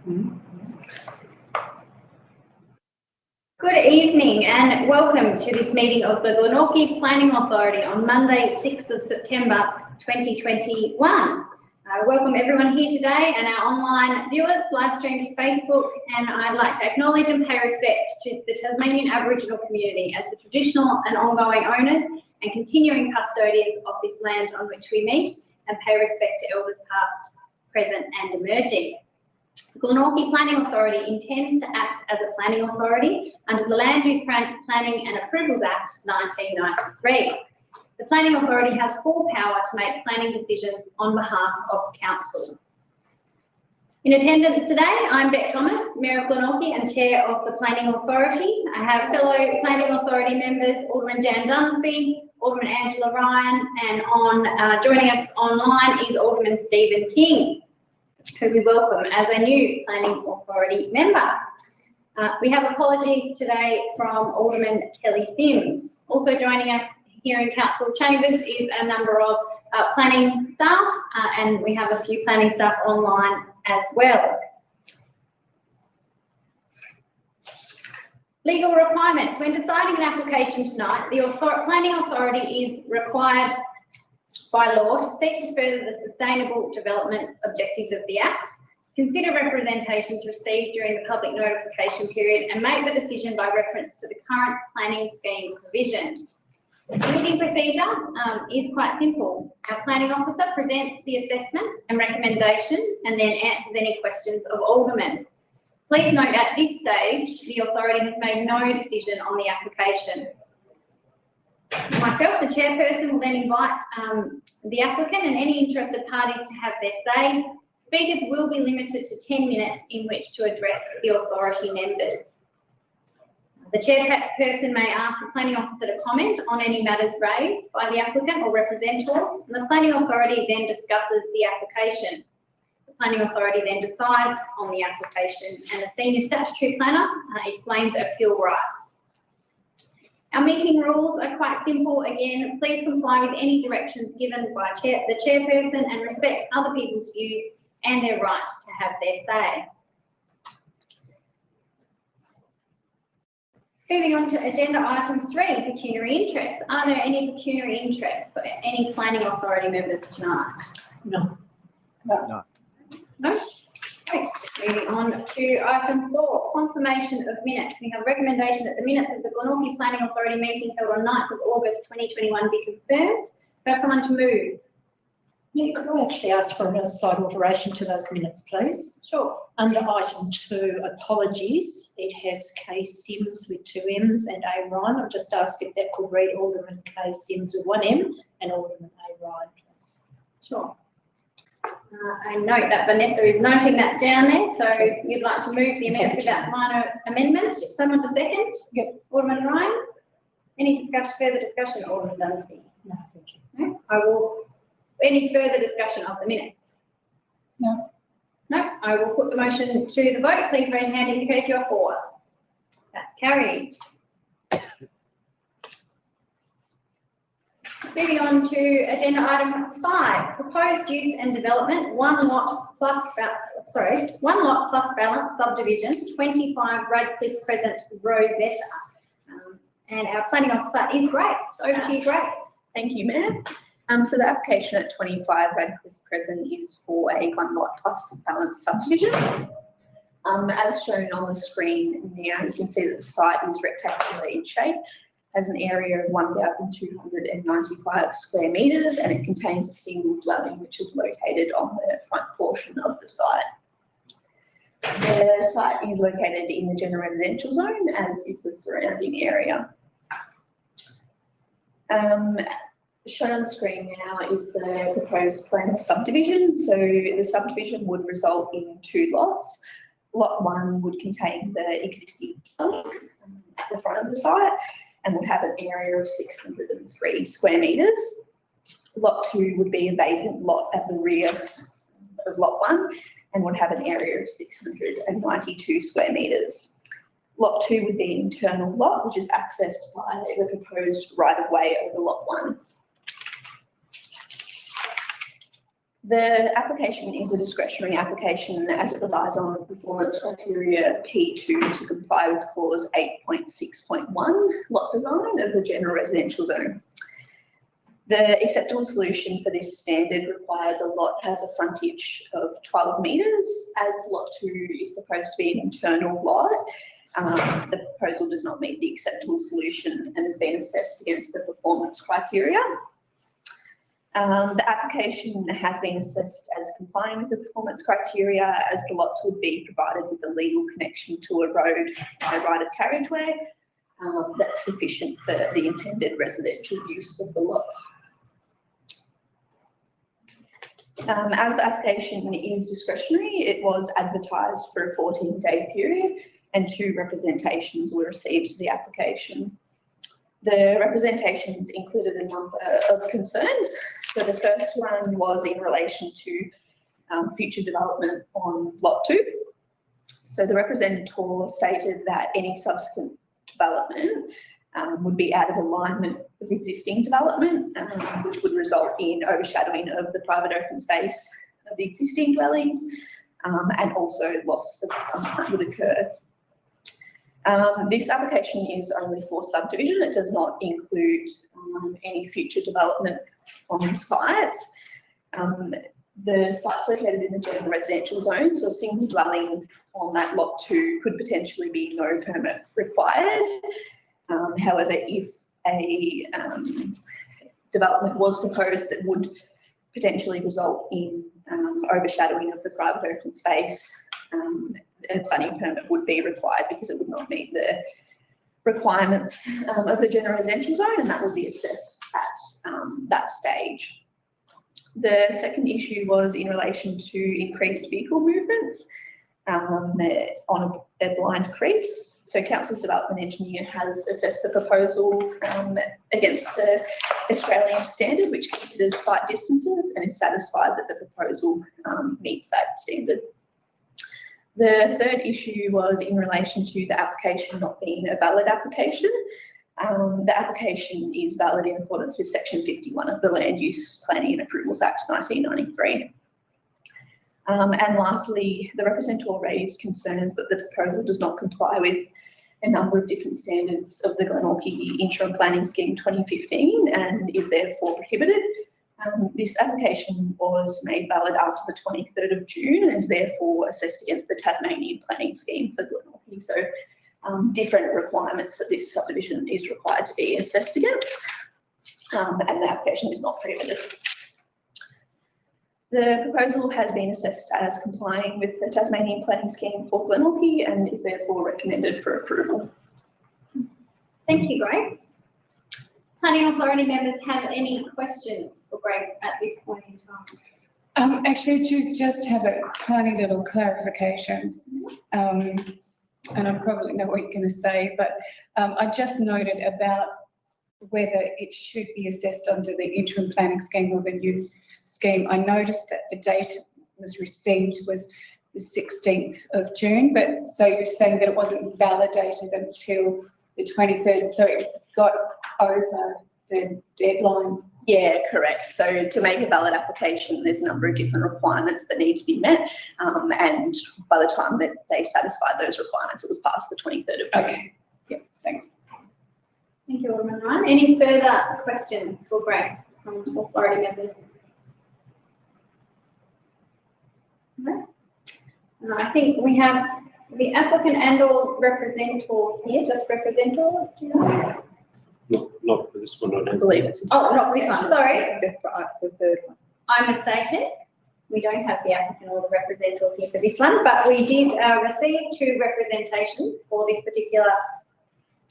Good evening and welcome to this meeting of the Glenorchy Planning Authority on Monday, 6th of September 2021. Welcome everyone here today and our online viewers, live stream to Facebook, and I'd like to acknowledge and pay respect to the Tasmanian Aboriginal community as the traditional and ongoing owners and continuing custodians of this land on which we meet, and pay respect to elders past, present and emerging. The Glenorchy Planning Authority intends to act as a planning authority under the Land Use Planning and Approvals Act 1993. The Planning Authority has full power to make planning decisions on behalf of Council. In attendance today, I'm Beck Thomas, Mayor of Glenorchy and Chair of the Planning Authority. I have fellow Planning Authority members, Alderman Jan Dunsby, Alderman Angela Ryan, and joining us online is Alderman Stephen King, who we welcome as a new Planning Authority member. We have apologies today from Alderman Kelly Sims. Also joining us here in Council Chambers is a number of planning staff, and we have a few planning staff online as well. Legal requirements. When deciding an application tonight, the Planning Authority is required by law to seek to further the sustainable development objectives of the Act, consider representations received during the public notification period, and make the decision by reference to the current planning scheme provisions. The meeting procedure is quite simple. Our planning officer presents the assessment and recommendation and then answers any questions of aldermen. Please note at this stage, the authority has made no decision on the application. Myself, the chairperson, will then invite the applicant and any interested parties to have their say. Speakers will be limited to 10 minutes in which to address the authority members. The chairperson may ask the planning officer to comment on any matters raised by the applicant or representatives, and the planning authority then discusses the application. The planning authority then decides on the application, and the senior statutory planner explains appeal rights. Our meeting rules are quite simple. Again, please comply with any directions given by the chairperson and respect other people's views and their right to have their say. Moving on to agenda item 3, pecuniary interests. Are there any pecuniary interests for any planning authority members tonight? No. No? Okay. Moving on to item 4, confirmation of minutes. We have a recommendation that the minutes of the Glenorchy Planning Authority meeting held on 9th of August 2021 be confirmed. Do I have someone to move? Yeah, could I actually ask for a slight alteration to those minutes, please? Sure. Under item 2, apologies, it has K Sims with 2 M's and A Ryan. I've just asked if that could read Alderman K Sims with 1 M and Alderman A Ryan, please. Sure. I note that Vanessa is noting that down there, so you'd like to move the amendment with that minor amendment. Yes. Someone to second? Yep. Alderman Ryan? Any further discussion, Alderman Dunsby? No, thank you. No? I will. Any further discussion of the minutes? No. No? I will put the motion to the vote. Please raise your hand and indicate if you're for. That's carried. Moving on to agenda item 5, proposed use and development, one lot plus balance subdivision, 25 Radcliffe Crescent, Rosetta. And our planning officer is Grace. Over to you, Grace. Thank you, Mayor. So the application at 25 Radcliffe Crescent is for a 1 lot plus balance subdivision. As shown on the screen now, you can see that the site is rectangular in shape, has an area of 1,295 square metres, and it contains a single dwelling which is located on the front portion of the site. The site is located in the general residential zone, as is the surrounding area. Shown on the screen now is the proposed plan of subdivision. So the subdivision would result in 2 lots. Lot 1 would contain the existing dwelling at the front of the site and would have an area of 603 square metres. Lot 2 would be a vacant lot at the rear of Lot 1 and would have an area of 692 square metres. Lot 2 would be an internal lot, which is accessed by the proposed right-of-way over Lot 1. The application is a discretionary application as it relies on performance criteria P2 to comply with clause 8.6.1 lot design of the general residential zone. The acceptable solution for this standard requires a lot has a frontage of 12 metres, as lot 2 is proposed to be an internal lot. The proposal does not meet the acceptable solution and has been assessed against the performance criteria. The application has been assessed as complying with the performance criteria, as the lots would be provided with a legal connection to a road by right of carriageway that's sufficient for the intended residential use of the lots. As the application is discretionary, it was advertised for a 14-day period and 2 representations were received to the application. The representations included a number of concerns. So the first one was in relation to future development on lot 2. So the representative stated that any subsequent development would be out of alignment with existing development, which would result in overshadowing of the private open space of the existing dwellings, and also loss of sunlight would occur. This application is only for subdivision. It does not include any future development on the sites. The site's located in the general residential zone, so a single dwelling on that lot 2 could potentially be no permit required. However, if a development was proposed that would potentially result in overshadowing of the private open space, a planning permit would be required because it would not meet the requirements of the general residential zone, and that would be assessed at that stage. The second issue was in relation to increased vehicle movements on a blind crease. So Council's development engineer has assessed the proposal against the Australian standard, which considers site distances, and is satisfied that the proposal meets that standard. The third issue was in relation to the application not being a valid application. The application is valid in accordance with Section 51 of the Land Use Planning and Approvals Act 1993. And lastly, the representative raised concerns that the proposal does not comply with a number of different standards of the Glenorchy Interim Planning Scheme 2015 and is therefore prohibited. This application was made valid after the 23rd of June and is therefore assessed against the Tasmanian Planning Scheme for Glenorchy. So different requirements that this subdivision is required to be assessed against, and the application is not prohibited. The proposal has been assessed as complying with the Tasmanian Planning Scheme for Glenorchy and is therefore recommended for approval. Thank you, Grace. Planning Authority members have any questions for Grace at this point in time? Actually, to just have a tiny little clarification, and I probably know what you're going to say, but I just noted about whether it should be assessed under the interim planning scheme or the new scheme. I noticed that the date it was received was the 16th of June, but so you're saying that it wasn't validated until the 23rd, so it got over the deadline. Yeah, correct. So to make a valid application, there's a number of different requirements that need to be met, and by the time that they satisfied those requirements, it was past the 23rd of June. Okay. Yeah, thanks. Thank you, Alderman Ryan. Any further questions for Grace from Authority members? No? No, I think we have the applicant and/or representatives here. Just representatives, do you know? Not for this one, I don't believe it's. Oh, not for this one, sorry. Just for the third one. I'm mistaken. We don't have the applicant or the representatives here for this one, but we did receive 2 representations for this particular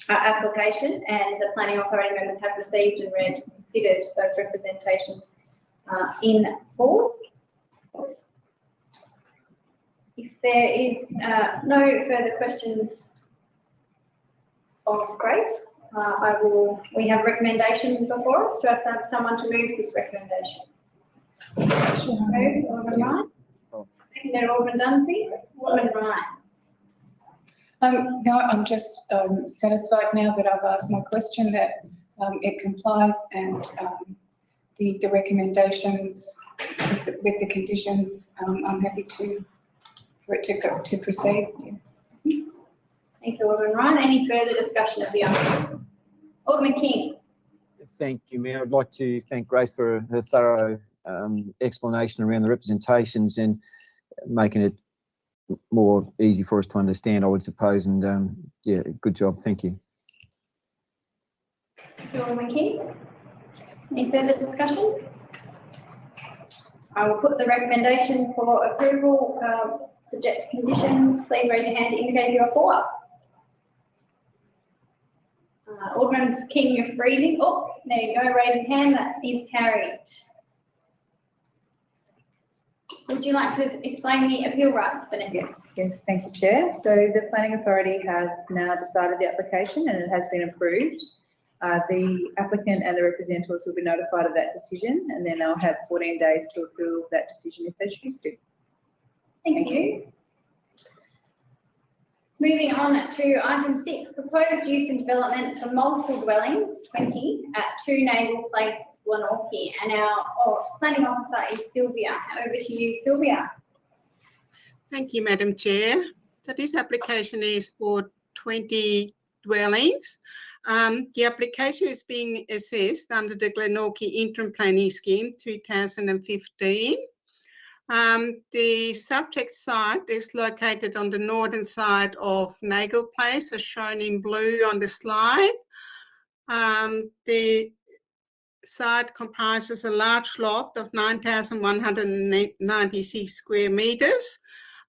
application, and the Planning Authority members have received and read and considered those representations in full. If there is no further questions of Grace, we have recommendation before us. Do I have someone to move this recommendation? Move, Alderman Ryan. Seconded, Alderman Dunsey. Alderman Ryan. No, I'm just satisfied now that I've asked my question that it complies, and the recommendations with the conditions, I'm happy for it to proceed. Thank you, Alderman Ryan. Any further discussion of the item? Alderman King. Thank you, Mayor. I'd like to thank Grace for her thorough explanation around the representations and making it more easy for us to understand, I would suppose. And yeah, good job. Thank you. Thank you, Alderman King. Any further discussion? I will put the recommendation for approval subject to conditions. Please raise your hand to indicate if you are for. Alderman King, you're freezing. Oh, there you go. Raise your hand. That is carried. Would you like to explain the appeal rights, Vanessa? Yes, thank you, Chair. So the Planning Authority have now decided the application and it has been approved. The applicant and the representatives will be notified of that decision and then they'll have 14 days to appeal that decision if they choose to. Thank you. Moving on to item 6, proposed use and development for multiple dwellings, 20 at 2 Naval Place, Glenorchy. And our planning officer is Sylvia. Over to you, Sylvia. Thank you, Madam Chair. So this application is for 20 dwellings. The application is being assessed under the Glenorchy Interim Planning Scheme 2015. The subject site is located on the northern side of Naval Place, as shown in blue on the slide. The site comprises a large lot of 9,196 square metres.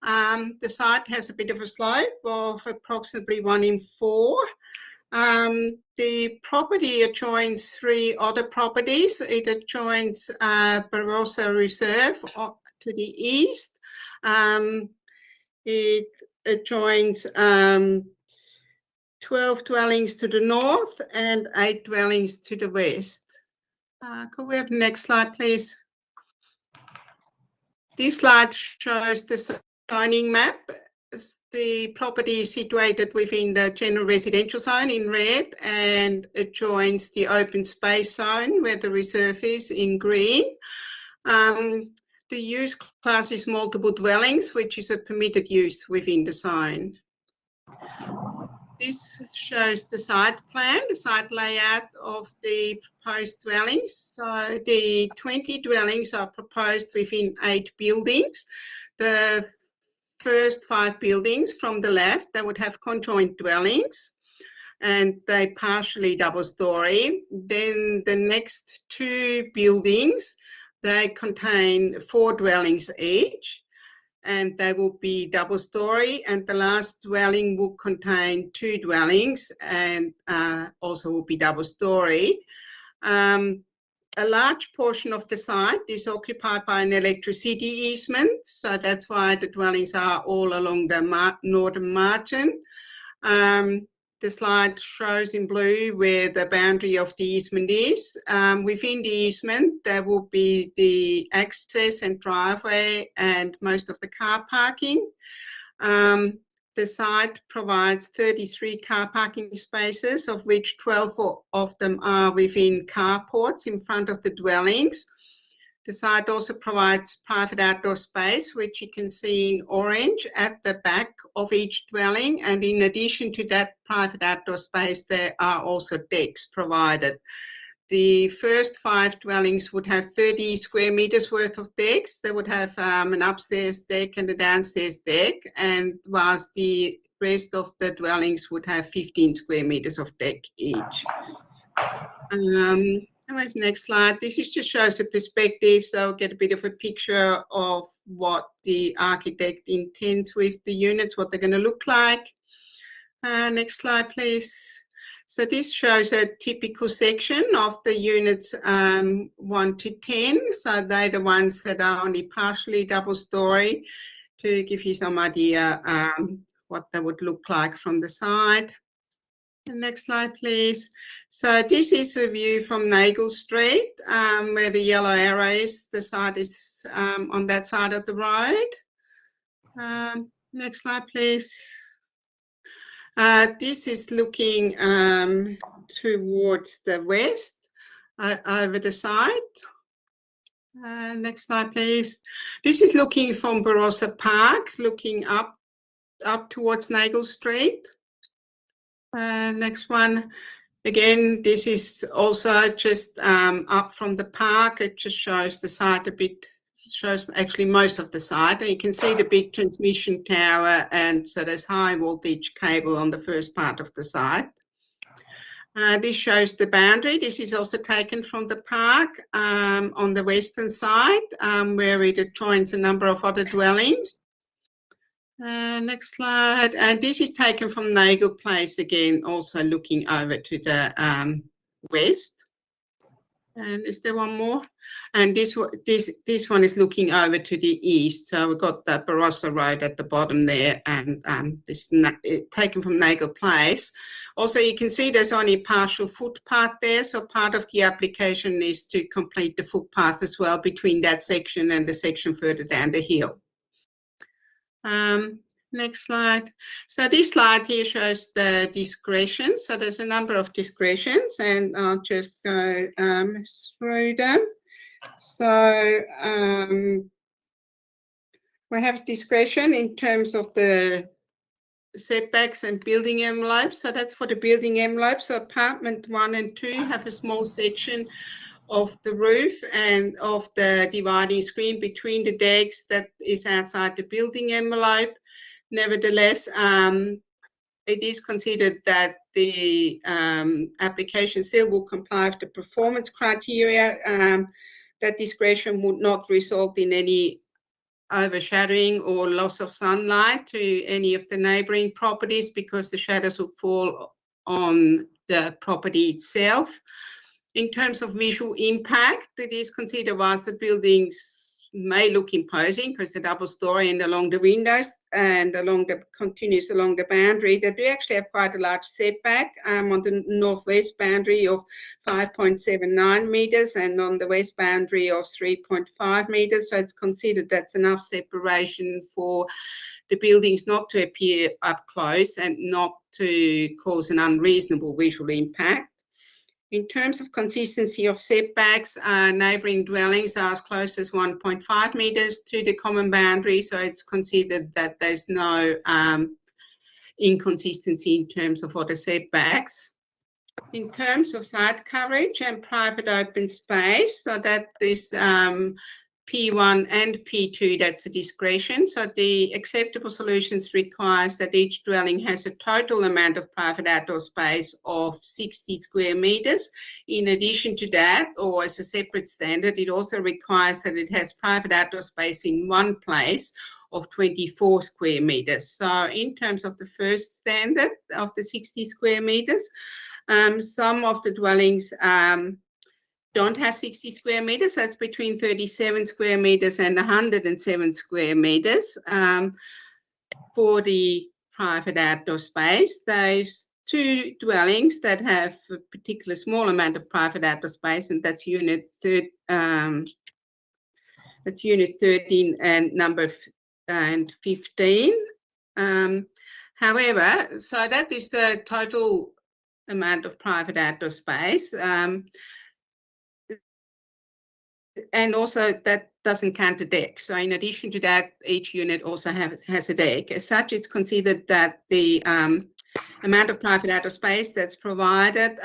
The site has a bit of a slope of approximately 1 in 4. The property adjoins 3 other properties. It adjoins Barossa Reserve to the east. It adjoins 12 dwellings to the north and 8 dwellings to the west. Could we have the next slide, please? This slide shows the zoning map. The property is situated within the general residential zone in red and adjoins the open space zone where the reserve is in green. The use class is multiple dwellings, which is a permitted use within the zone. This shows the site plan, the site layout of the proposed dwellings. So the 20 dwellings are proposed within 8 buildings. The first 5 buildings from the left, they would have conjoined dwellings and they partially double story. Then the next 2 buildings, they contain 4 dwellings each and they will be double story, and the last dwelling will contain 2 dwellings and also will be double story. A large portion of the site is occupied by an electricity easement, so that's why the dwellings are all along the northern margin. The slide shows in blue where the boundary of the easement is. Within the easement, there will be the access and driveway and most of the car parking. The site provides 33 car parking spaces, of which 12 of them are within carports in front of the dwellings. The site also provides private outdoor space, which you can see in orange at the back of each dwelling. And in addition to that private outdoor space, there are also decks provided. The first 5 dwellings would have 30 square metres worth of decks. They would have an upstairs deck and a downstairs deck, and whilst the rest of the dwellings would have 15 square metres of deck each. Next slide. This is just shows a perspective, so get a bit of a picture of what the architect intends with the units, what they're going to look like. Next slide, please. So this shows a typical section of the units 1 to 10. So they're the ones that are only partially double story, to give you some idea what they would look like from the side. The next slide, please. So this is a view from Naval Street, where the yellow arrow is. The site is on that side of the road. Next slide, please. This is looking towards the west over the site. Next slide, please. This is looking from Barossa Park, looking up towards Naval Street. Next one. Again, this is also just up from the park. It just shows the site a bit, shows actually most of the site. And you can see the big transmission tower, and so there's high voltage cable on the first part of the site. This shows the boundary. This is also taken from the park on the western side, where it joins a number of other dwellings. Next slide. And this is taken from Naval Place again, also looking over to the west. And is there one more? And this one is looking over to the east. So we've got the Barossa Road at the bottom there, and this taken from Naval Place. Also, you can see there's only a partial footpath there, so part of the application is to complete the footpath as well between that section and the section further down the hill. Next slide. So this slide here shows the discretions. So there's a number of discretions, and I'll just go through them. So we have discretion in terms of the setbacks and building envelopes. So that's for the building envelope. So apartment 1 and 2 have a small section of the roof and of the dividing screen between the decks that is outside the building envelope. Nevertheless, it is considered that the application still will comply with the performance criteria. That discretion would not result in any overshadowing or loss of sunlight to any of the neighbouring properties, because the shadows will fall on the property itself. In terms of visual impact, it is considered whilst the buildings may look imposing because they're double story and along the windows and continues along the boundary, they do actually have quite a large setback on the northwest boundary of 5.79 metres and on the west boundary of 3.5 metres. So it's considered that's enough separation for the buildings not to appear up close and not to cause an unreasonable visual impact. In terms of consistency of setbacks, neighbouring dwellings are as close as 1.5 metres to the common boundary, so it's considered that there's no inconsistency in terms of other setbacks. In terms of site coverage and private open space, so that is P1 and P2, that's a discretion. So the acceptable solutions requires that each dwelling has a total amount of private outdoor space of 60 square metres. In addition to that, or as a separate standard, it also requires that it has private outdoor space in one place of 24 square metres. So in terms of the first standard of the 60 square metres, some of the dwellings don't have 60 square metres, so it's between 37 square metres and 107 square metres for the private outdoor space. There's 2 dwellings that have a particular small amount of private outdoor space, and that's unit 13 and number 15. However, so that is the total amount of private outdoor space. And also that doesn't count the deck. So in addition to that, each unit also has a deck. As such, it's considered that the amount of private outdoor space that's provided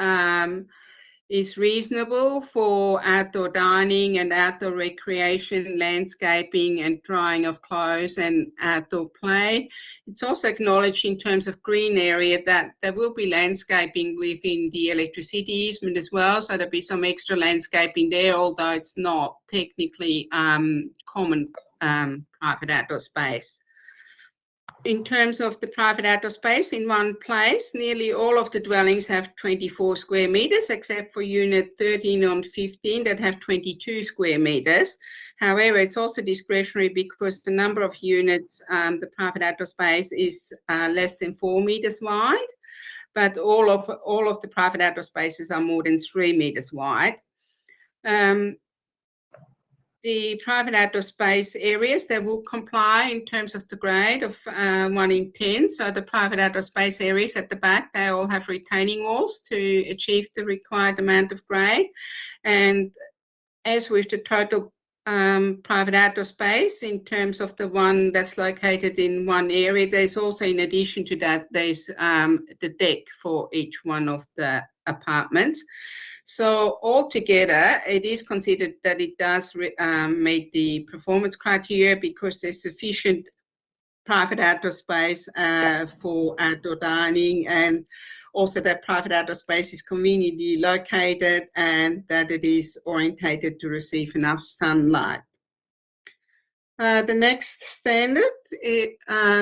is reasonable for outdoor dining and outdoor recreation, landscaping and drying of clothes and outdoor play. It's also acknowledged in terms of green area that there will be landscaping within the electricity easement as well. So there'll be some extra landscaping there, although it's not technically common private outdoor space. In terms of the private outdoor space in one place, nearly all of the dwellings have 24 square metres, except for unit 13 and 15 that have 22 square metres. However, it's also discretionary because the number of units, the private outdoor space is less than 4 metres wide, but all of the private outdoor spaces are more than 3 metres wide. The private outdoor space areas, they will comply in terms of the grade of 1 in 10. So the private outdoor space areas at the back, they all have retaining walls to achieve the required amount of grade. And as with the total private outdoor space in terms of the one that's located in one area. There's also, in addition to that, there's the deck for each one of the apartments. So altogether, it is considered that it does meet the performance criteria because there's sufficient private outdoor space for outdoor dining, and also that private outdoor space is conveniently located and that it is orientated to receive enough sunlight. The next standard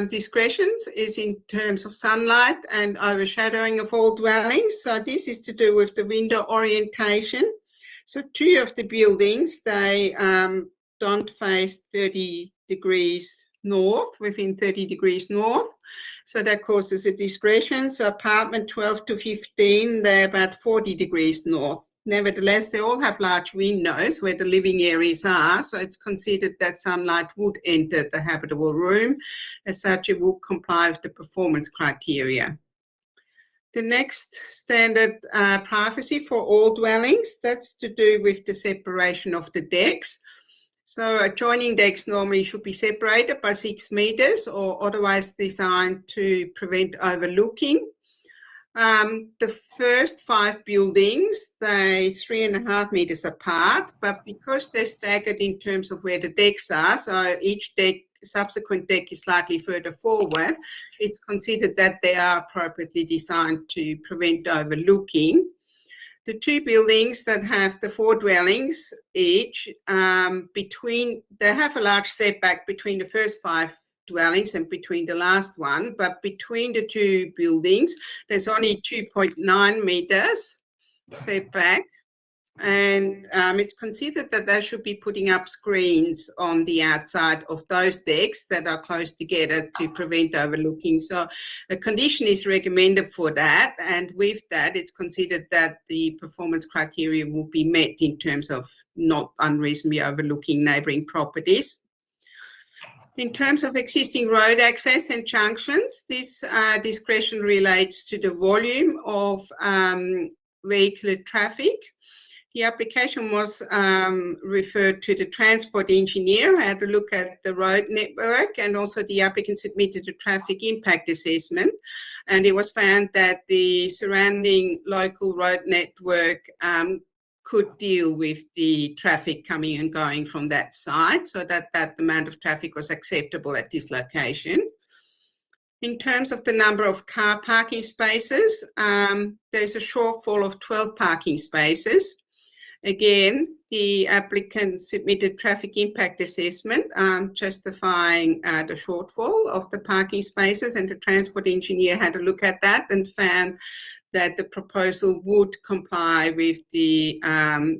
discretions is in terms of sunlight and overshadowing of all dwellings. So this is to do with the window orientation. So 2 of the buildings, they don't face 30 degrees north, within 30 degrees north. So that causes a discretion. So apartment 12 to 15, they're about 40 degrees north. Nevertheless, they all have large windows where the living areas are, so it's considered that sunlight would enter the habitable room. As such, it will comply with the performance criteria. The next standard privacy for all dwellings, that's to do with the separation of the decks. So adjoining decks normally should be separated by 6 meters or otherwise designed to prevent overlooking. The first 5 buildings, they're 3.5 meters apart, but because they're staggered in terms of where the decks are, so each deck, subsequent deck is slightly further forward, it's considered that they are appropriately designed to prevent overlooking. The 2 buildings that have the 4 dwellings each, they have a large setback between the first 5 dwellings and between the last one, but between the 2 buildings, there's only 2.9 meters setback. And it's considered that they should be putting up screens on the outside of those decks that are close together to prevent overlooking. So a condition is recommended for that. And with that, it's considered that the performance criteria will be met in terms of not unreasonably overlooking neighbouring properties. In terms of existing road access and junctions, this discretion relates to the volume of vehicular traffic. The application was referred to the transport engineer, had a look at the road network, and also the applicant submitted a traffic impact assessment. And it was found that the surrounding local road network could deal with the traffic coming and going from that site, so that amount of traffic was acceptable at this location. In terms of the number of car parking spaces, there's a shortfall of 12 parking spaces. Again, the applicant submitted traffic impact assessment justifying the shortfall of the parking spaces, and the transport engineer had a look at that and found that the proposal would comply with the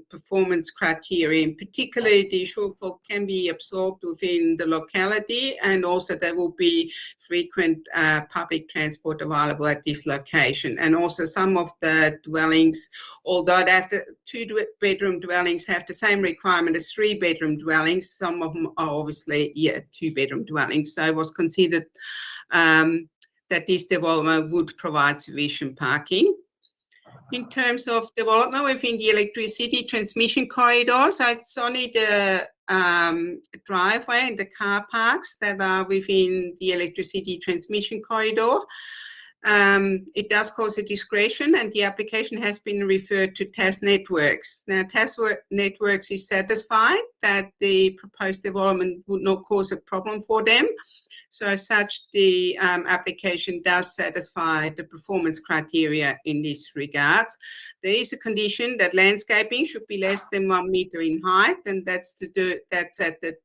performance criteria. In particular, the shortfall can be absorbed within the locality, and also there will be frequent public transport available at this location. And also some of the dwellings, although they have 2-bedroom dwellings have the same requirement as 3-bedroom dwellings, some of them are obviously 2-bedroom dwellings. So it was considered that this development would provide sufficient parking. In terms of development within the electricity transmission corridor, so it's only the driveway and the car parks that are within the electricity transmission corridor. It does cause a discretion, and the application has been referred to TAS Networks. Now, TAS Networks is satisfied that the proposed development would not cause a problem for them. So as such, the application does satisfy the performance criteria in this regard. There is a condition that landscaping should be less than 1 meter in height, and that's at the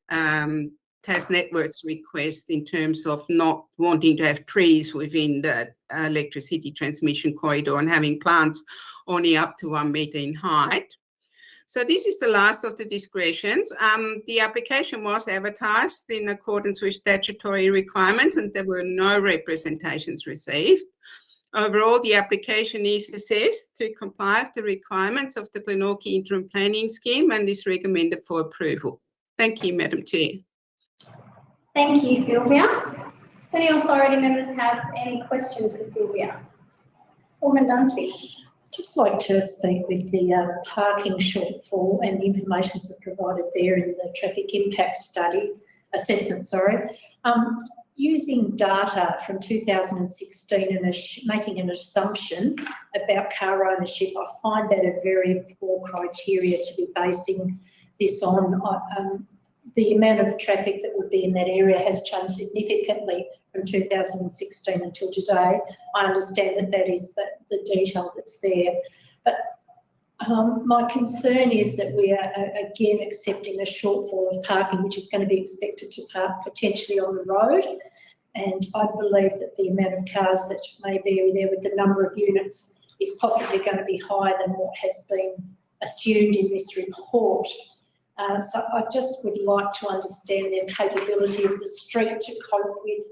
TAS Networks request in terms of not wanting to have trees within the electricity transmission corridor and having plants only up to 1 meter in height. So this is the last of the discretions. The application was advertised in accordance with statutory requirements, and there were no representations received. Overall, the application is assessed to comply with the requirements of the Glenorchy Interim Planning Scheme and is recommended for approval. Thank you, Madam Chair. Thank you, Sylvia. Do any authority members have any questions for Sylvia? Alderman Dunsby. Just like to speak with the parking shortfall and the information that's provided there in the traffic impact study assessment, using data from 2016 and making an assumption about car ownership, I find that a very poor criteria to be basing this on. The amount of traffic that would be in that area has changed significantly from 2016 until today. I understand that that is the detail that's there. But my concern is that we are again accepting a shortfall of parking, which is going to be expected to park potentially on the road. And I believe that the amount of cars that may be there with the number of units is possibly going to be higher than what has been assumed in this report. So I just would like to understand the capability of the street to cope with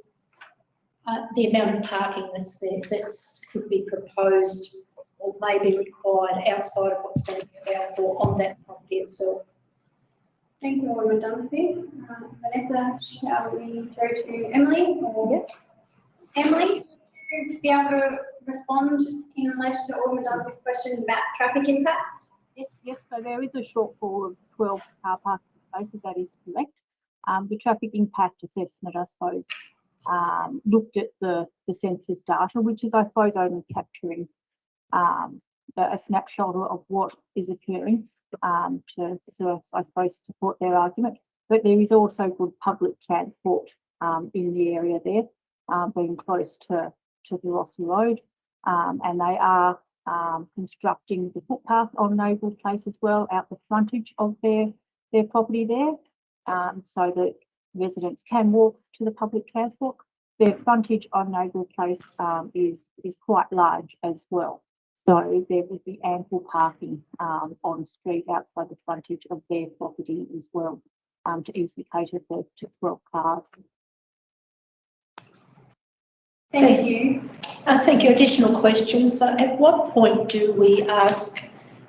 the amount of parking that's there that could be proposed or may be required outside of what's going to be allowed for on that property itself. Thank you, Alderman Dunsby. Vanessa, shall we go to Emily? Yes. Emily, would you be able to respond in relation to Alderman Dunsby's question about traffic impact? Yes, so there is a shortfall of 12 car parking spaces, that is correct. The traffic impact assessment, I suppose, looked at the census data, which is, I suppose, only capturing a snapshot of what is occurring to sort of, I suppose, support their argument. But there is also good public transport in the area there, being close to the Rossi Road, and they are constructing the footpath on Naval Place as well, out the frontage of their property there, so that residents can walk to the public transport. Their frontage on Naval Place is quite large as well. So there would be ample parking on street outside the frontage of their property as well, to easily cater to 12 cars. Thank you. Thank you. Additional questions. So at what point do we ask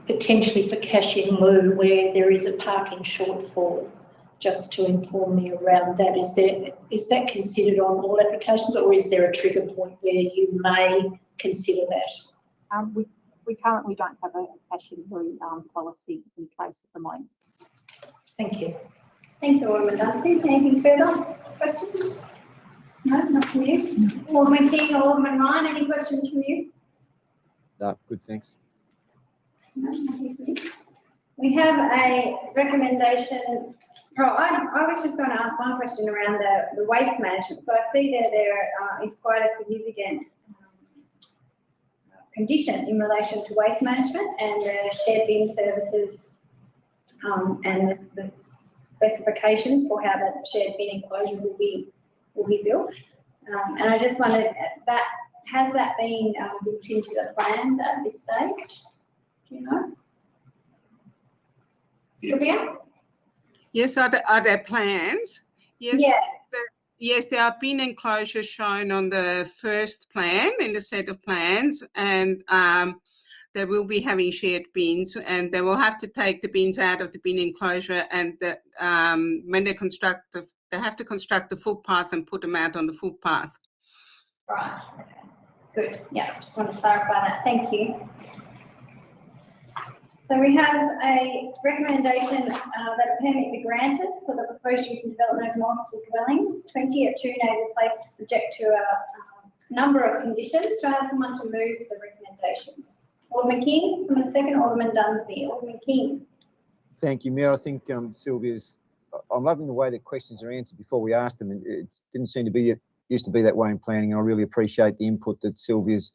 potentially for cash in lieu where there is a parking shortfall? Just to inform me around that, is that considered on all applications, or is there a trigger point where you may consider that? We currently don't have a cash in lieu policy in place at the moment. Thank you. Thank you, Alderman Dunsby. Anything further? Questions? No, not from you. Alderman King or Alderman Ryan, any questions from you? No, good, thanks. No, nothing from you. We have a recommendation. Oh, I was just going to ask one question around the waste management. So I see there is quite a significant condition in relation to waste management and the shared bin services and the specifications for how the shared bin enclosure will be built. And I just wondered, has that been built into the plans at this stage? Do you know? Sylvia? Yes, are there plans? Yes. Yes. Yes, there are bin enclosures shown on the first plan in the set of plans, and they will be having shared bins, and they will have to take the bins out of the bin enclosure, and when they construct they have to construct the footpath and put them out on the footpath. Right. Okay. Good. Yeah. Just want to clarify that. Thank you. So we have a recommendation that a permit be granted for the proposed use and development of multiple dwellings, 20 at 2 Naval Place, subject to a number of conditions. Do I have someone to move the recommendation? Alderman King, someone to second. Alderman Dunsby. Alderman King. Thank you, Mayor. I think Sylvia's, I'm loving the way that questions are answered before we ask them. It didn't seem to be, it used to be that way in planning. I really appreciate the input that Sylvia's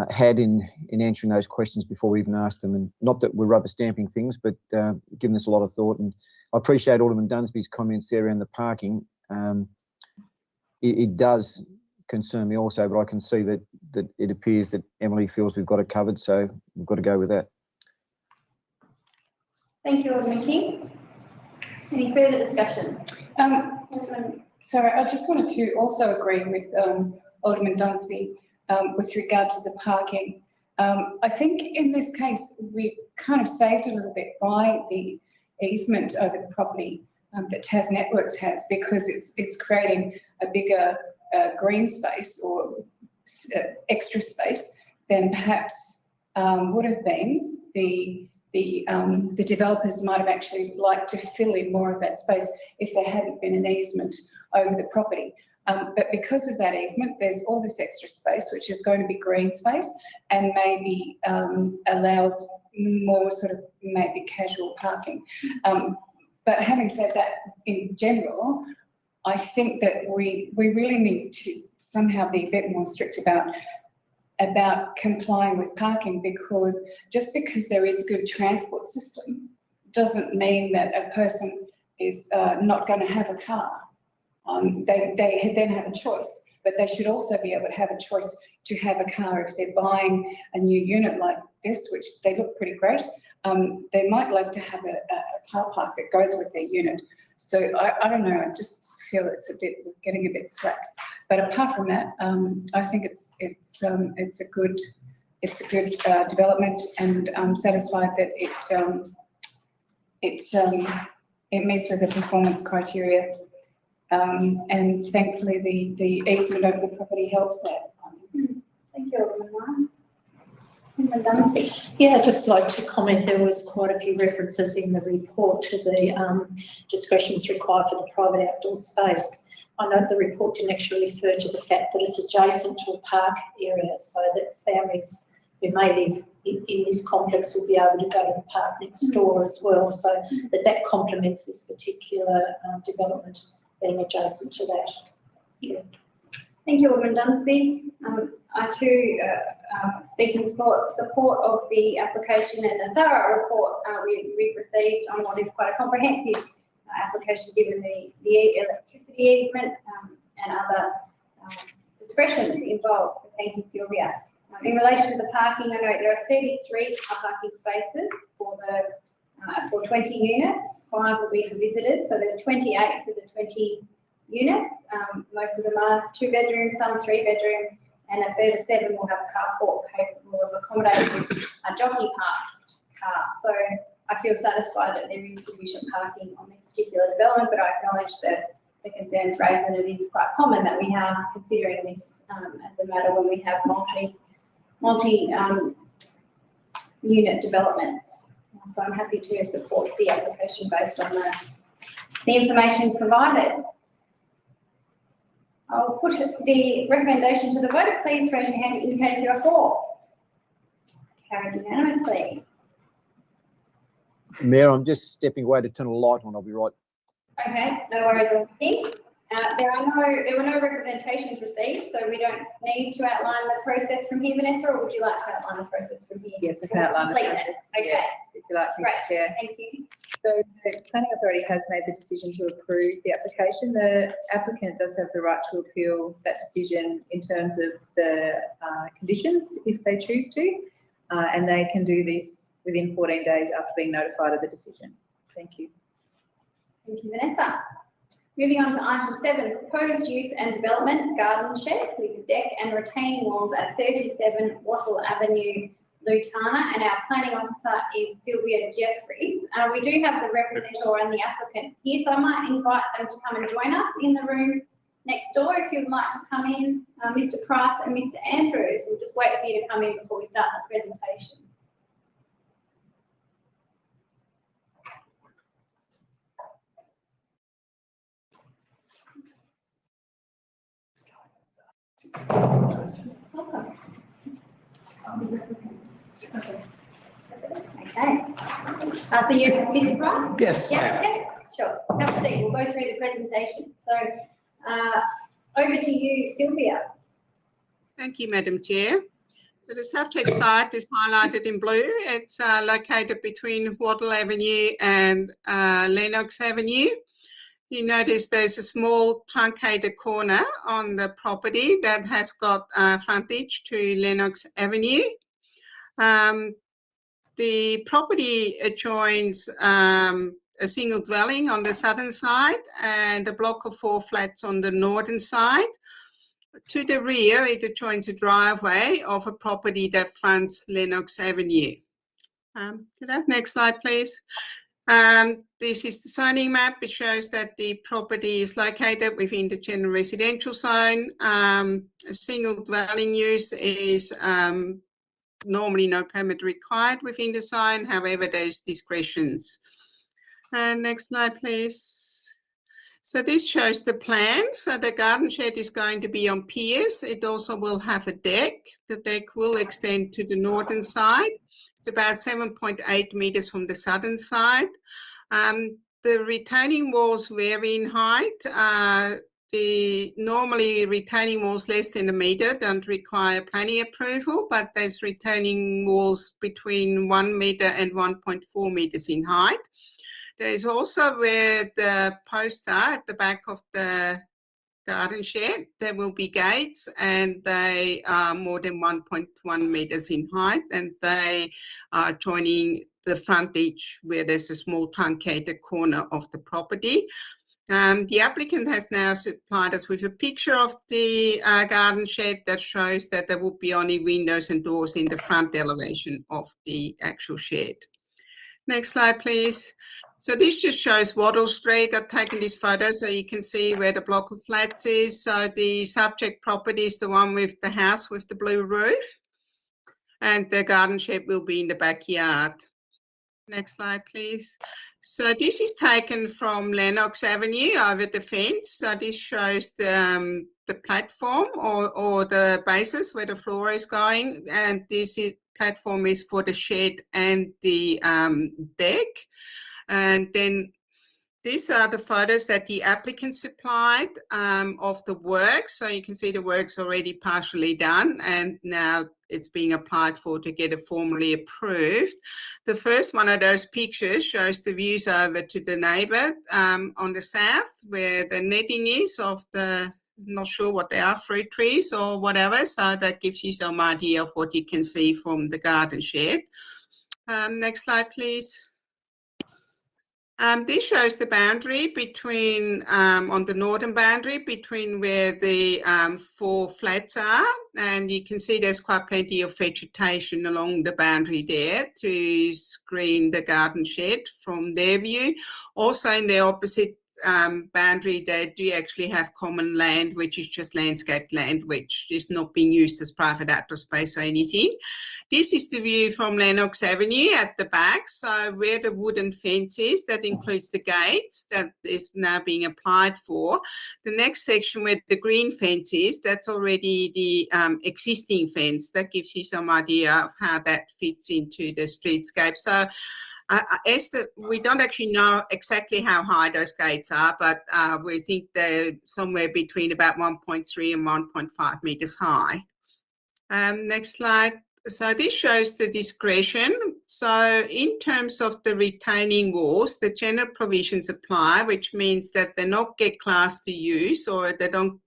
had in answering those questions before we even asked them, and not that we're rubber stamping things, but giving us a lot of thought. And I appreciate Alderman Dunsby's comments there around the parking. It does concern me also, but I can see that it appears that Emily feels we've got it covered, so we've got to go with that. Thank you, Alderman King. Any further discussion? Sorry, I just wanted to also agree with Alderman Dunsby with regard to the parking. I think in this case, we kind of saved a little bit by the easement over the property that Tas Networks has, because it's creating a bigger green space or extra space than perhaps would have been the developers might have actually liked to fill in more of that space if there hadn't been an easement over the property. But because of that easement, there's all this extra space, which is going to be green space and maybe allows more sort of maybe casual parking. But having said that, in general, I think that we really need to somehow be a bit more strict about complying with parking, because just because there is a good transport system doesn't mean that a person is not going to have a car. They then have a choice, but they should also be able to have a choice to have a car if they're buying a new unit like this, which they look pretty great. They might like to have a car park that goes with their unit. So I don't know, I just feel it's getting a bit slack. But apart from that, I think it's a good development, and I'm satisfied that it meets with the performance criteria. And thankfully the easement over the property helps that. Thank you, Alderman Dunstey. Yeah, I'd just like to comment, there was quite a few references in the report to the discretions required for the private outdoor space. I note the report didn't actually refer to the fact that it's adjacent to a park area, so that families who may live in this complex will be able to go to the park next door as well, so that complements this particular development being adjacent to that. Yeah. Thank you, Alderman Dunstey. I too speak in support of the application and the thorough report we've received on what is quite a comprehensive application, given the electricity easement and other discretions involved. So thank you, Sylvia. In relation to the parking, I know there are 33 car parking spaces for 20 units. 5 will be for visitors, so there's 28 for the 20 units. Most of them are 2-bedroom, some 3-bedroom, and a further 7 will have a carport capable of accommodating a jockey parked car. So I feel satisfied that there is sufficient parking on this particular development, but I acknowledge that the concerns raised, and it is quite common that we are considering this as a matter when we have multi-unit developments. So I'm happy to support the application based on the information provided. I'll put the recommendation to the vote. Please raise your hand to indicate if you are for. Carried unanimously. Mayor, I'm just stepping away to turn a light on. I'll be right. Okay, no worries. There were no representations received, so we don't need to outline the process from here, Vanessa, or would you like to outline the process from here? Yes, I can outline the process. Okay. Yes, if you like, Great, Chair. thank you. So the Planning Authority has made the decision to approve the application. The applicant does have the right to appeal that decision in terms of the conditions if they choose to, and they can do this within 14 days after being notified of the decision. Thank you. Thank you, Vanessa. Moving on to item 7, proposed use and development garden shed with deck and retaining walls at 37 Wattle Avenue, Lutana, and our planning officer is Sylvia Jeffries. We do have the representative and the applicant here, so I might invite them to come and join us in the room next door if you'd like to come in, Mr. Price and Mr. Andrews. We'll just wait for you to come in before we start the presentation. Okay. So you're Mr. Price? Yes. Yeah, okay, sure. Have a seat. We'll go through the presentation. So over to you, Sylvia. Thank you, Madam Chair. So the subject site is highlighted in blue. It's located between Wattle Avenue and Lennox Avenue. You notice there's a small truncated corner on the property that has got frontage to Lennox Avenue. The property adjoins a single dwelling on the southern side and a block of 4 flats on the northern side. To the rear, it adjoins a driveway of a property that fronts Lennox Avenue. Could I have next slide, please? This is the zoning map. It shows that the property is located within the general residential zone. A single dwelling use is normally no permit required within the zone. However, there's discretions. And next slide, please. So this shows the plan. So the garden shed is going to be on piers. It also will have a deck. The deck will extend to the northern side. It's about 7.8 metres from the southern side. The retaining walls vary in height. Normally retaining walls less than a metre don't require planning approval, but there's retaining walls between 1 metre and 1.4 metres in height. There's also where the posts are at the back of the garden shed, there will be gates, and they are more than 1.1 metres in height, and they are joining the frontage where there's a small truncated corner of the property. The applicant has now supplied us with a picture of the garden shed that shows that there will be only windows and doors in the front elevation of the actual shed. Next slide, please. So this just shows Wattle Street. I've taken this photo so you can see where the block of flats is. So the subject property is the one with the house with the blue roof, and the garden shed will be in the backyard. Next slide, please. So this is taken from Lennox Avenue over the fence. So this shows the platform or the basis where the floor is going, and this platform is for the shed and the deck. And then these are the photos that the applicant supplied of the work. So you can see the work's already partially done, and now it's being applied for to get it formally approved. The first one of those pictures shows the views over to the neighbour on the south, where the netting is of the, not sure what they are, fruit trees or whatever. So that gives you some idea of what you can see from the garden shed. Next slide, please. This shows the boundary between, on the northern boundary, between where the 4 flats are, and you can see there's quite plenty of vegetation along the boundary there to screen the garden shed from their view. Also in the opposite boundary, they do actually have common land, which is just landscaped land, which is not being used as private outdoor space or anything. This is the view from Lennox Avenue at the back. So where the wooden fence is, that includes the gates that is now being applied for. The next section where the green fence is, that's already the existing fence. That gives you some idea of how that fits into the streetscape. So we don't actually know exactly how high those gates are, but we think they're somewhere between about 1.3 and 1.5 metres high. Next slide. So this shows the discretion. So in terms of the retaining walls, the general provisions apply, which means that they not get classed to use, or they don't.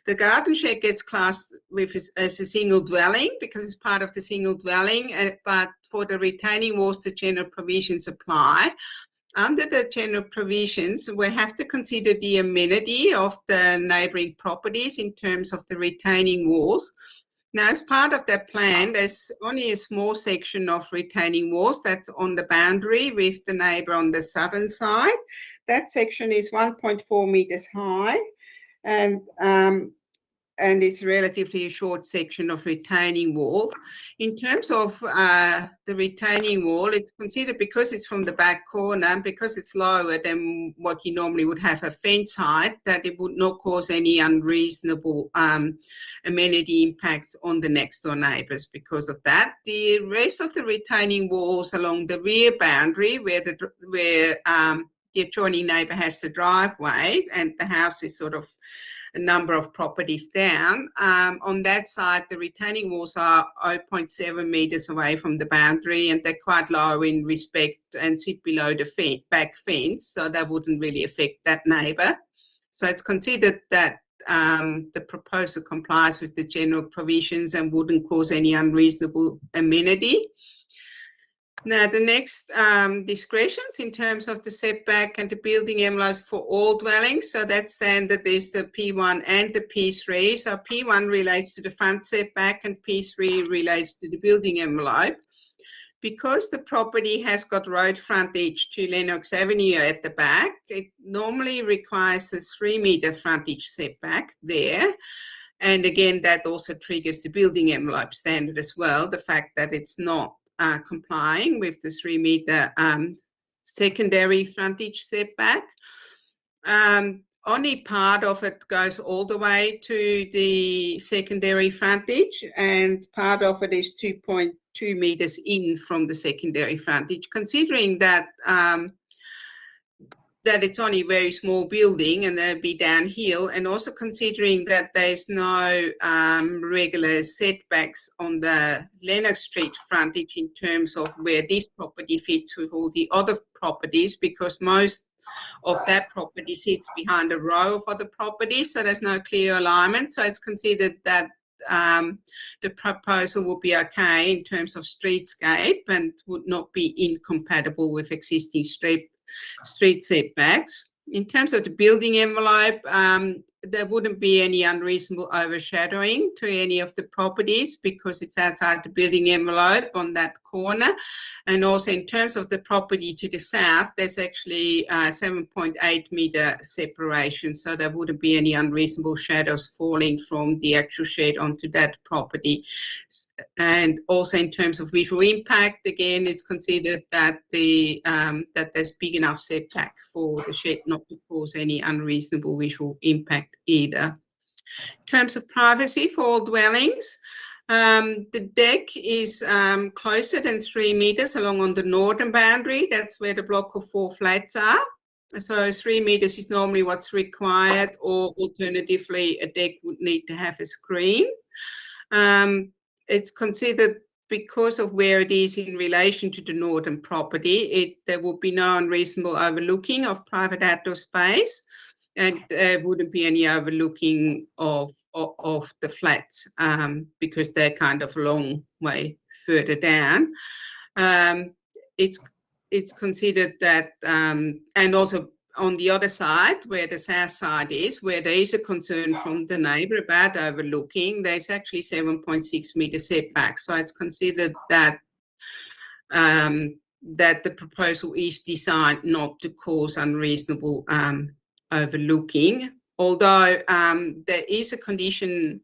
The garden shed gets classed with as a single dwelling because it's part of the single dwelling, but for the retaining walls, the general provisions apply. Under the general provisions, we have to consider the amenity of the neighbouring properties in terms of the retaining walls. Now, as part of that plan, there's only a small section of retaining walls that's on the boundary with the neighbour on the southern side. That section is 1.4 metres high, and it's relatively a short section of retaining wall. In terms of the retaining wall, it's considered, because it's from the back corner, because it's lower than what you normally would have a fence height, that it would not cause any unreasonable amenity impacts on the next door neighbours because of that. The rest of the retaining walls along the rear boundary, where the adjoining neighbour has the driveway and the house is sort of a number of properties down. On that side, the retaining walls are 0.7 metres away from the boundary, and they're quite low in respect and sit below the back fence, so that wouldn't really affect that neighbour. So it's considered that the proposal complies with the general provisions and wouldn't cause any unreasonable amenity. Now, the next discretions in terms of the setback and the building envelopes for all dwellings. So that standard is the P1 and the P3. So P1 relates to the front setback and P3 relates to the building envelope. Because the property has got road frontage to Lennox Avenue at the back, it normally requires a 3 metre frontage setback there. And again, that also triggers the building envelope standard as well, the fact that it's not complying with the 3 metre secondary frontage setback. Only part of it goes all the way to the secondary frontage, and part of it is 2.2 metres in from the secondary frontage. Considering that that it's only a very small building and they'll be downhill, and also considering that there's no regular setbacks on the Lennox Street frontage in terms of where this property fits with all the other properties, because most of that property sits behind a row of other properties, so there's no clear alignment. So it's considered that the proposal will be okay in terms of streetscape and would not be incompatible with existing street setbacks. In terms of the building envelope, there wouldn't be any unreasonable overshadowing to any of the properties because it's outside the building envelope on that corner. And also in terms of the property to the south, there's actually 7.8 metre separation, so there wouldn't be any unreasonable shadows falling from the actual shed onto that property. And also in terms of visual impact, again, it's considered that that there's big enough setback for the shed not to cause any unreasonable visual impact either. In terms of privacy for all dwellings, the deck is closer than 3 metres along on the northern boundary. That's where the block of 4 flats are. So 3 metres is normally what's required, or alternatively a deck would need to have a screen. It's considered, because of where it is in relation to the northern property, there will be no unreasonable overlooking of private outdoor space, and there wouldn't be any overlooking of the flats because they're kind of a long way further down. It's considered that, and also on the other side, where the south side is, where there is a concern from the neighbour about overlooking, there's actually 7.6 metre setback. So it's considered that that the proposal is designed not to cause unreasonable overlooking, although there is a condition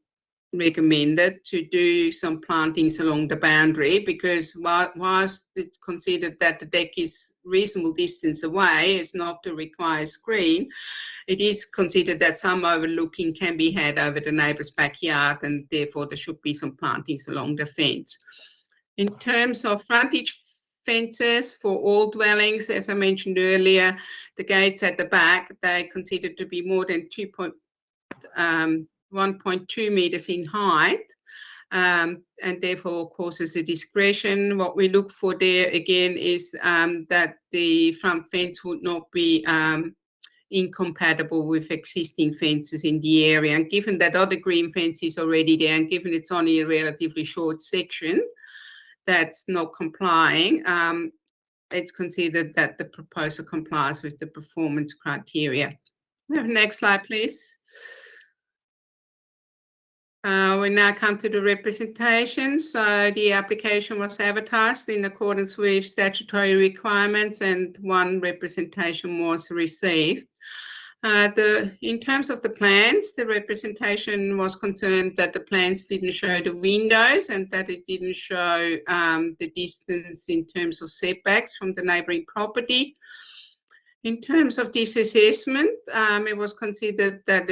recommended to do some plantings along the boundary, because whilst it's considered that the deck is reasonable distance away, it's not to require a screen, it is considered that some overlooking can be had over the neighbour's backyard, and therefore there should be some plantings along the fence. In terms of frontage fences for all dwellings, as I mentioned earlier, the gates at the back, they're considered to be more than 1.2 metres in height, and therefore causes a discretion. What we look for there again is that the front fence would not be incompatible with existing fences in the area. And given that other green fence is already there, and given it's only a relatively short section that's not complying, it's considered that the proposal complies with the performance criteria. Next slide, please. We now come to the representation. So the application was advertised in accordance with statutory requirements, and 1 representation was received. In terms of the plans, the representation was concerned that the plans didn't show the windows and that it didn't show the distance in terms of setbacks from the neighbouring property. In terms of this assessment, it was considered that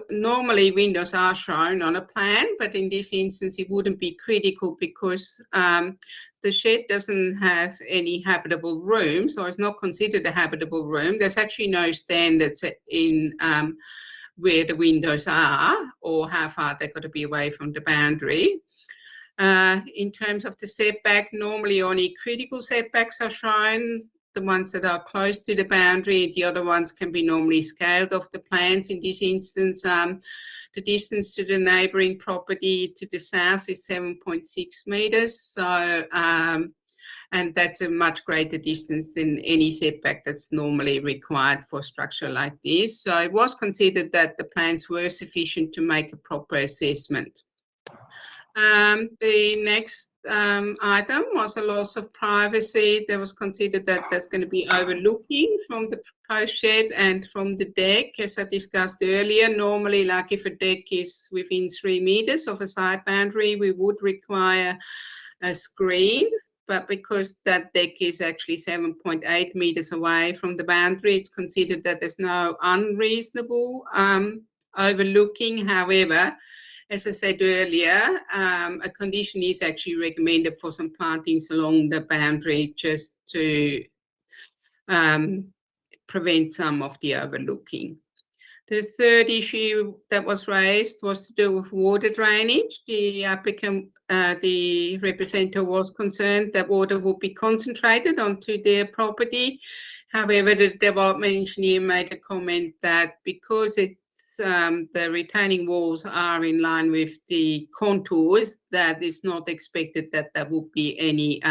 normally windows are shown on a plan, but in this instance it wouldn't be critical because the shed doesn't have any habitable room, so it's not considered a habitable room. There's actually no standards in where the windows are or how far they've got to be away from the boundary. In terms of the setback, normally only critical setbacks are shown, the ones that are close to the boundary. The other ones can be normally scaled off the plans. In this instance, the distance to the neighbouring property to the south is 7.6 metres. So, and that's a much greater distance than any setback that's normally required for a structure like this. So it was considered that the plans were sufficient to make a proper assessment. The next item was a loss of privacy. There was considered that there's going to be overlooking from the proposed shed and from the deck, as I discussed earlier. Normally, like if a deck is within 3 meters of a side boundary, we would require a screen. But because that deck is actually 7.8 meters away from the boundary, it's considered that there's no unreasonable overlooking. However, as I said earlier, a condition is actually recommended for some plantings along the boundary just to prevent some of the overlooking. The third issue that was raised was to do with water drainage. The applicant, the representative was concerned that water would be concentrated onto their property. However, the development engineer made a comment that because it's the retaining walls are in line with the contours, that it's not expected that there would be any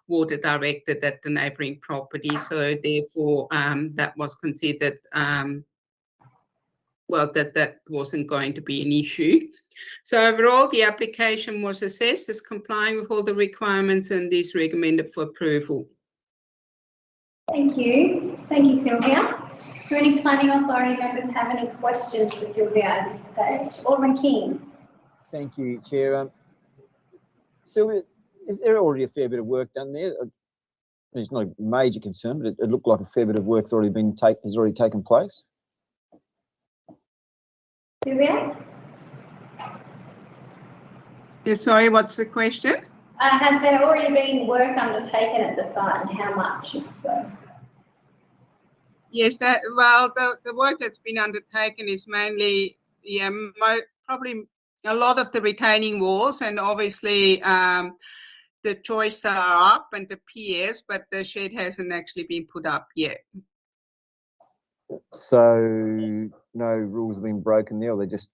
water directed at the neighbouring property. So therefore, that was considered well, that wasn't going to be an issue. So overall, the application was assessed as complying with all the requirements and is recommended for approval. Thank you. Thank you, Sylvia. Do any planning authority members have any questions for Sylvia at this stage? Alderman King. Thank you, Chair. Sylvia, is there already a fair bit of work done there? It's not a major concern, but it looked like a fair bit of work's already been has already taken place. Sylvia? Sorry, what's the question? Has there already been work undertaken at the site, and how much, if so? Yes, the work that's been undertaken is mainly, probably a lot of the retaining walls, and obviously the joists are up and the piers, but the shed hasn't actually been put up yet. So no rules have been broken there, or they're just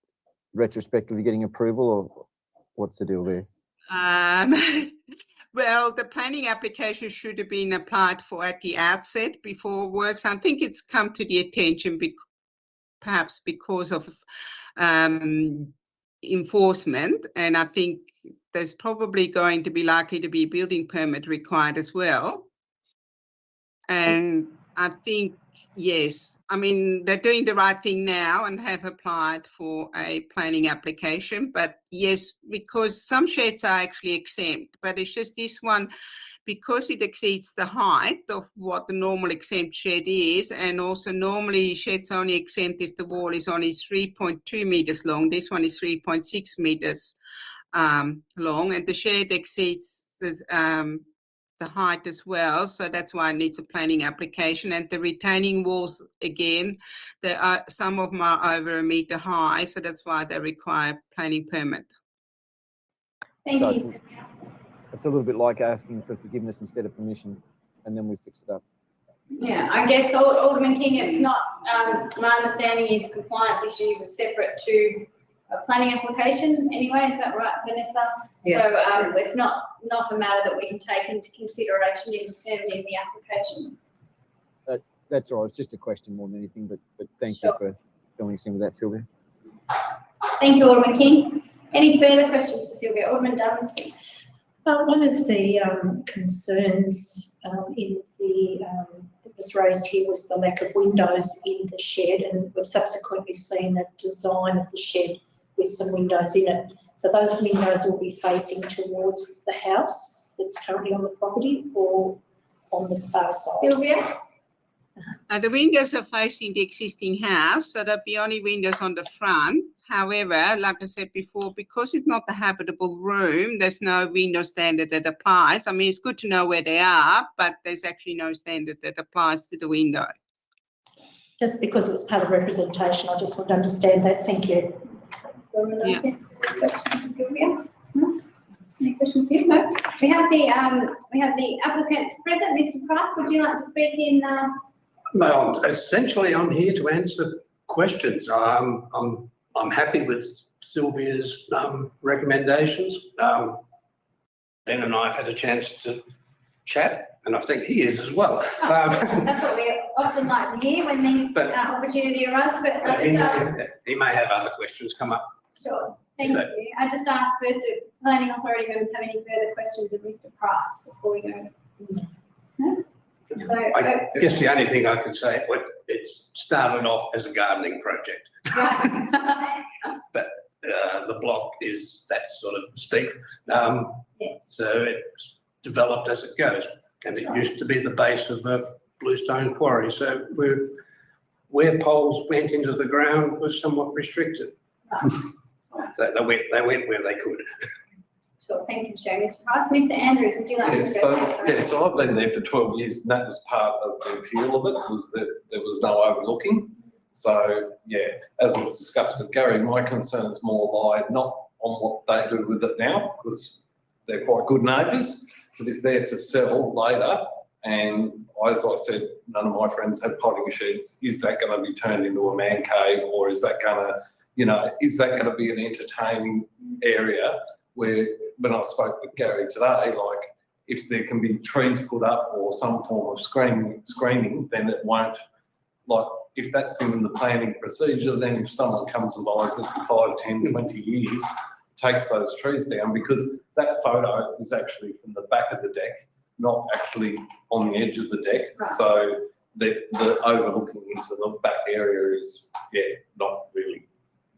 retrospectively getting approval, or what's the deal there? Well, the planning application should have been applied for at the outset before works. I think it's come to the attention perhaps because of enforcement, and I think there's probably going to be likely to be a building permit required as well. And I think, yes, I mean, they're doing the right thing now and have applied for a planning application. But yes, because some sheds are actually exempt, but it's just this one, because it exceeds the height of what the normal exempt shed is, and also normally sheds only exempt if the wall is only 3.2 meters long. This one is 3.6 meters long, and the shed exceeds the height as well, so that's why it needs a planning application. And the retaining walls, again, there are some of them are over 1 meter high, so that's why they require planning permit. Thank So you. it's a little bit like asking for forgiveness instead of permission, and then we fix it up. Yeah, I guess Alderman King, it's not, my understanding is compliance issues are separate to a planning application anyway, is that right, Vanessa? Yes. So it's not a matter that we can take into consideration in determining the application. That's all right. It's just a question more than anything, but thank Sure. you for filling us in with that, Sylvia. Thank you, Alderman King. Any further questions for Sylvia? Alderman Dunstan. One of the concerns that was raised here was the lack of windows in the shed, and we've subsequently seen a design of the shed with some windows in it. So those windows will be facing towards the house that's currently on the property, or on the far side. Sylvia? The windows are facing the existing house, so there'll be only windows on the front. However, like I said before, because it's not the habitable room, there's no window standard that applies. I mean, it's good to know where they are, but there's actually no standard that applies to the window. Just because it was part of representation, I just want to understand that. Thank you. Yeah. Question for Sylvia? No? Any questions for you? No. We have the applicant present, Mr. Price. Would you like to speak in? Well, essentially, I'm here to answer questions. I'm happy with Sylvia's recommendations. Ben and I have had a chance to chat, and I think he is as well. That's what we often like to hear when these opportunity arises. But I just he may have other questions come up. Sure. Thank you. I just asked first if planning authority members have any further questions of Mr. Price before we go. No? So, I guess the only thing I could say, it started off as a gardening project. right. But the block is that sort of steep. Yes. So it's developed as it goes. And it used to be the base of the bluestone quarry. So where poles went into the ground was somewhat restricted. Right. So they went where they could. Sure. Thank you for sharing, Mr. Price. Mr. Andrews, would you like to address? So I've been there for 12 years, and that was part of the appeal of it, was that there was no overlooking. So, yeah, as was discussed with Gary, my concern is more lie not on what they do with it now, because they're quite good neighbours, but if they're to sell later, and as I said, none of my friends have potting sheds, is that going to be turned into a man cave, or is that going to, is that going to be an entertaining area where, when I spoke with Gary today, like, if there can be trees put up or some form of screening, then it won't, like, if that's in the planning procedure, then if someone comes and buys it for 5, 10, 20 years, takes those trees down, because that photo is actually from the back of the deck, not actually on the edge of the deck. Right. So the overlooking into the back area is, not really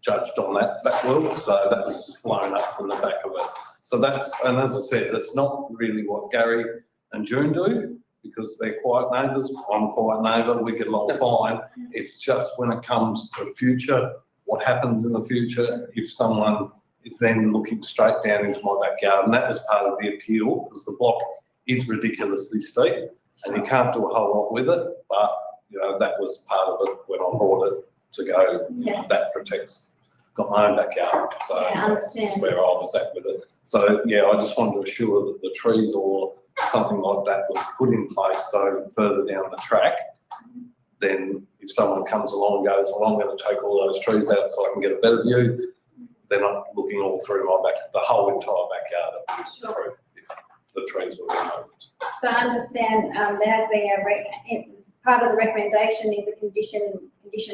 judged on that well. So that was just blown up from the back of it. So that's, and as I said, it's not really what Gary and June do, because they're quiet neighbours. I'm a quiet neighbour, we get along fine. It's just when it comes to future, what happens in the future if someone is then looking straight down into my backyard. And that was part of the appeal, because the block is ridiculously steep and you can't do a whole lot with it. But, that was part of it when I brought it to go. Yeah. That protects, got my own backyard. So Yeah, I that's understand. where I was at with it. So, I just wanted to assure that the trees or something like that was put in place, so further down the track, then if someone comes along and goes, well, I'm going to take all those trees out so I can get a better view, they're not looking all through the whole entire backyard. Through the trees were removed. So I understand there has been part of the recommendation is a condition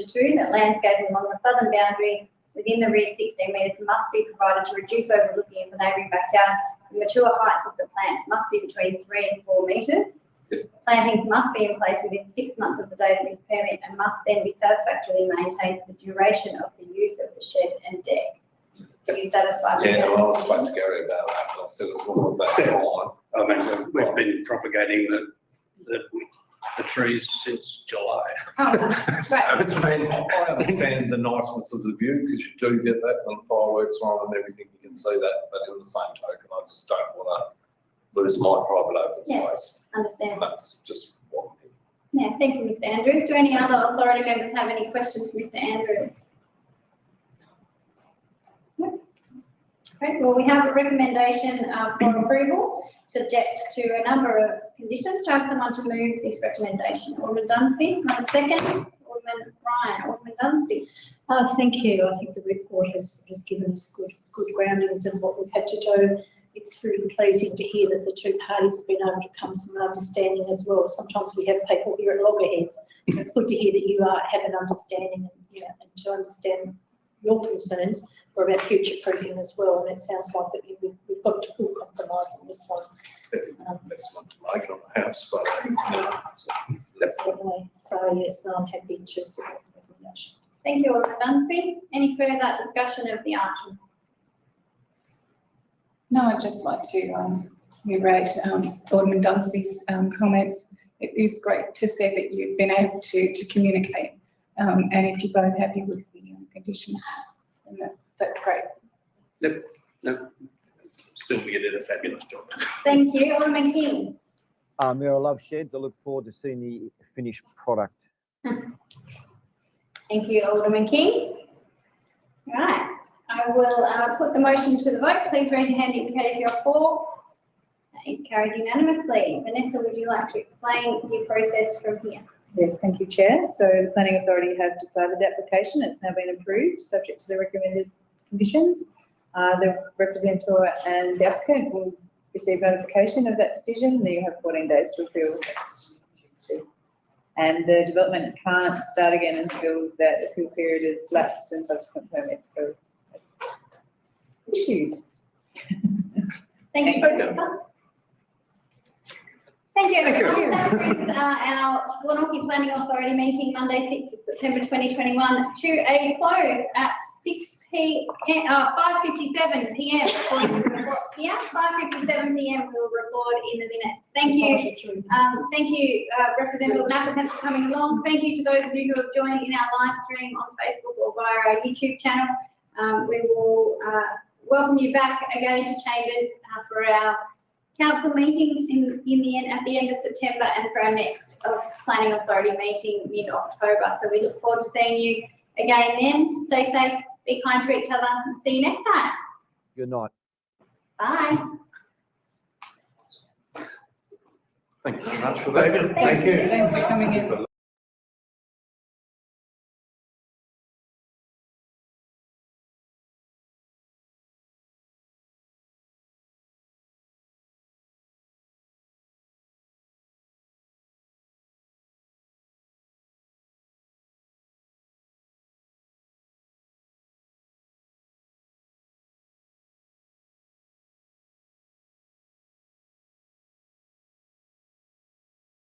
2 that landscaping along the southern boundary within the rear 16 metres must be provided to reduce overlooking of the neighbouring backyard. The mature heights of the plants must be between 3 and 4 metres. Plantings must be in place within 6 months of the date of this permit and must then be satisfactorily maintained for the duration of the use of the shed and deck. Are you satisfied with that? Well, I spoke to Gary about that. I said, as long as that's fine. I mean, we've been propagating the trees since July. Oh, So right. it's been, I understand the niceness of the view, because you do get that when fireworks are on and everything, you can see that, but in the same token, I just don't want to lose my private open space. Understand. That's just what I'm Yeah, thank you, Mr. Andrews. Do any other authority members have any questions for Mr. Andrews? No? Okay, well, we have a recommendation for approval, subject to a number of conditions. Do I have someone to move this recommendation? Alderman Dunsby, is there a second? Alderman Ryan, Alderman Dunsby. Thank you. I think the report has given us good groundings in what we've had to do. It's really pleasing to hear that the two parties have been able to come to some understanding as well. Sometimes we have people here at loggerheads. It's good to hear that you have an understanding and to understand your concerns or about future proofing as well. And it sounds like that we've got to full compromise on this one. That's one to make on the house, so. Certainly. So yes, I'm happy to support the recommendation. Thank you, Alderman Dunsby. Any further discussion of the item? No, I'd just like to reiterate Alderman Dunsby's comments. It is great to see that you've been able to communicate, and if you're both happy with the conditions, then that's great. no, Sylvia did a fabulous job. Thank you, Alderman King. Mayor, I love sheds. I look forward to seeing the finished product. Thank you, Alderman King. Right, I will put the motion to the vote. Please raise your hand indicating if you're for. That is carried unanimously. Vanessa, would you like to explain the process from here? Yes, thank you, Chair. So the Planning Authority have decided the application. It's now been approved, subject to the recommended conditions. The representative and the applicant will receive notification of that decision. Then you have 14 days to appeal the decision. And the development can't start again until that appeal period is lapsed and subsequent permits. So issued. Thank you, Professor. Thank you, everyone. That brings our Glenorchy Planning Authority meeting Monday, 6th of September 2021 to a close at 5:57 p.m. according to the clock here. 5:57 p.m. we will record in the minutes. Thank you, representatives and applicants for coming along. Thank you to those of you who have joined in our live stream on Facebook or via our YouTube channel. We will welcome you back again to Chambers for our council meetings at the end of September and for our next Planning Authority meeting mid-October. So we look forward to seeing you again then. Stay safe, be kind to each other, and see you next time. Good night. Bye. Thank you very much for that. Thank you. Thanks for coming in.